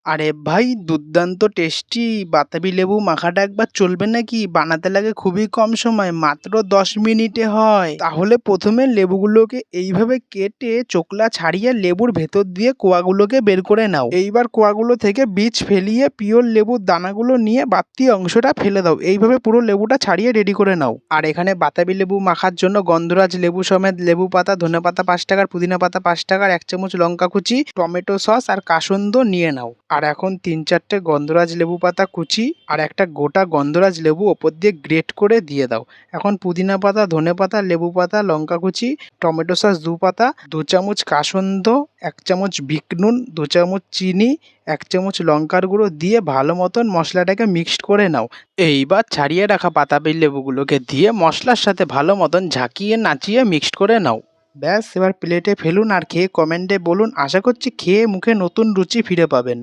আরে ভাই, দুর্দান্ত টেস্টি বাতাবি লেবু মাখাটা একবার চলবে নাকি? বানাতে লাগে খুবই কম সময়, মাত্র 10 মিনিটে হয়। তাহলে প্রথমে লেবুগুলোকে এইভাবে কেটে চোকলা ছাড়িয়ে লেবুর ভেতর দিয়ে কোয়াগুলোকে বের করে নাও। এইবার কোয়াগুলো থেকে বীজ ফেলিয়ে পিওর লেবুর দানাগুলো নিয়ে বাড়তি অংশটা ফেলে দাও। এইভাবে পুরো লেবুটা ছাড়িয়ে রেডি করে নাও। আর এখানে বাতাবি লেবু মাখার জন্য গন্ধরাজ লেবু সমেত লেবু পাতা, ধনে পাতা 5 টাকার, পুদিনা পাতা 5 টাকার, 1 চামচ লঙ্কা কুচি, টমেটো সস আর কাসুন্দ নিয়ে নাও। আর এখন 3-4টে গন্ধরাজ লেবু পাতা কুচি আর একটা গোটা গন্ধরাজ লেবু ওপর দিয়ে গ্রেট করে দিয়ে দাও। এখন পুদিনা পাতা, ধনে পাতা, লেবু পাতা, লঙ্কা কুচি, টমেটো সস 2 পাতা, 2 চামচ কাসুন্দ, 1 চামচ বিট নুন, 2 চামচ চিনি, 1 চামচ লঙ্কার গুঁড়ো দিয়ে ভালো মতন মশলাটাকে মিক্সড করে নাও। এইবার ছাড়িয়ে রাখা বাতাবি লেবুগুলোকে দিয়ে মশলার সাথে ভালো মতন ঝাঁকিয়ে নাচিয়ে মিক্সড করে নাও। ব্যাস, এবার প্লেটে ফেলুন আর খেয়ে কমেন্টে বলুন। আশা করছি খেয়ে মুখে নতুন রুচি ফিরে পাবেন।